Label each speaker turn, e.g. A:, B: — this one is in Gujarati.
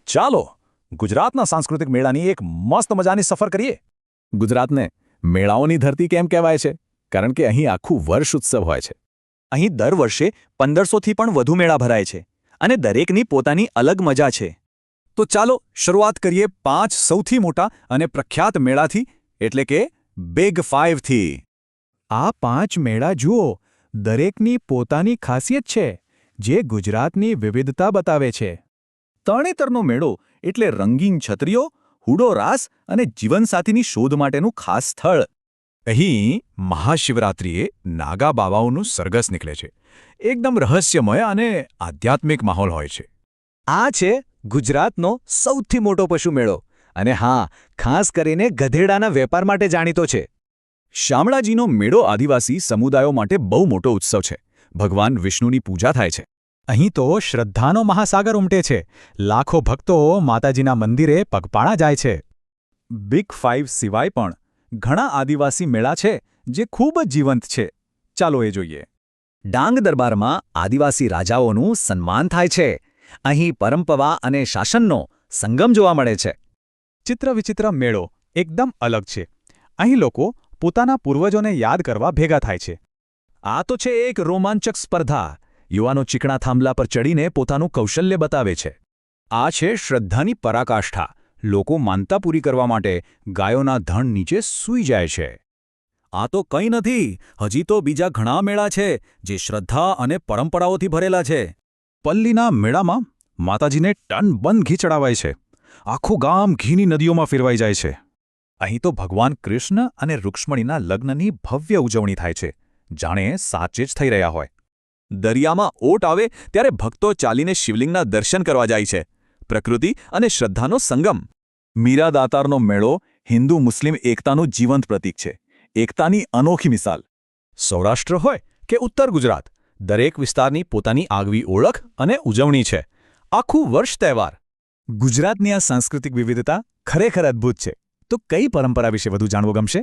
A: ચાલો ગુજરાતના સાંસ્કૃતિક મેળાની એક મસ્ત મજાની સફર કરીએ.
B: ગુજરાતને મેળાઓની ધરતી કેમ કહેવાય છે? કારણ કે અહીં આખું વર્ષ ઉત્સવ હોય છે.
C: અહીં દર વર્ષે 1500થી પણ વધુ મેળા ભરાય છે અને દરેકની પોતાની અલગ મજા છે.
A: તો ચાલો શરૂઆત કરીએ 5 સૌથી મોટા અને પ્રખ્યાત મેળાથી, એટલે કે બિગ 5થી.
D: આ 5 મેળા જુઓ, દરેકની પોતાની ખાસિયત છે, જે ગુજરાતની વિવિધતા બતાવે છે.
B: તરણેતરનો મેળો એટલે રંગીન છત્રીઓ, હુડો રાસ અને જીવનસાથીની શોધ માટેનું ખાસ સ્થળ.
A: અહીં મહાશિવરાત્રિએ નાગા બાવાઓનું સરઘસ નીકળે છે. એકદમ રહસ્યમય અને આધ્યાત્મિક માહોલ હોય છે.
C: આ છે ગુજરાતનો સૌથી મોટો પશુ મેળો અને હા, ખાસ કરીને ગધેડાના વેપાર માટે જાણીતો છે.
B: શામળાજીનો મેળો આદિવાસી સમુદાયો માટે બહુ મોટો ઉત્સવ છે. ભગવાન વિષ્ણુની પૂજા થાય છે.
D: અહીં તો શ્રદ્ધાનો મહાસાગર ઉમટે છે. લાખો ભક્તો માતાજીના મંદિરે પગપાળા જાય છે.
A: બિગ 5 સિવાય પણ ઘણા આદિવાસી મેળા છે જે ખૂબ જ જીવંત છે. ચાલો એ જોઈએ.
C: ડાંગ દરબારમાં આદિવાસી રાજાઓનું સન્માન થાય છે. અહીં પરંપરા અને શાસનનો સંગમ જોવા મળે છે.
D: ચિત્ર વિચિત્ર મેળો એકદમ અલગ છે. અહીં લોકો પોતાના પૂર્વજોને યાદ કરવા ભેગા થાય છે.
B: આ તો છે એક રોમાંચક સ્પર્ધા. યુવાનો ચીકણા થાંભલા પર ચડીને પોતાનું કૌશલ્ય બતાવે છે. આ છે શ્રદ્ધાની પરાકાષ્ઠા. લોકો માનતા પૂરી કરવા માટે ગાયોના ધણ નીચે સૂઈ જાય છે. આ તો કંઈ નથી, હજી તો બીજા ઘણા મેળા છે જે શ્રદ્ધા અને પરંપરાઓથી ભરેલા છે. પલ્લીના મેળામાં માતાજીને ટનબંધ ઘી ચડાવાય છે. આખું ગામ ઘીની નદીઓમાં ફેરવાઈ જાય છે.
A: અહીં તો ભગવાન કૃષ્ણ અને રૂક્ષ્મણીના લગ્નની ભવ્ય ઉજવણી થાય છે, જાણે સાચે જ થઈ રહ્યા હોય.
C: દરિયામાં ઓટ આવે ત્યારે ભક્તો ચાલીને શિવલિંગના દર્શન કરવા જાય છે. પ્રકૃતિ અને શ્રદ્ધાનો સંગમ.
B: મીરા દાતારનો મેળો હિન્દુ મુસ્લિમ એકતાનું જીવંત પ્રતીક છે. એકતાની અનોખી મિસાલ.
A: સૌરાષ્ટ્ર હોય કે ઉત્તર ગુજરાત, દરેક વિસ્તારની પોતાની આગવી ઓળખ અને ઉજવણી છે. આખું વર્ષ તહેવાર.
D: ગુજરાતની આ સાંસ્કૃતિક વિવિધતા ખરેખર અદ્ભુત છે. તો કઈ પરંપરા વિશે વધુ જાણવું ગમશે?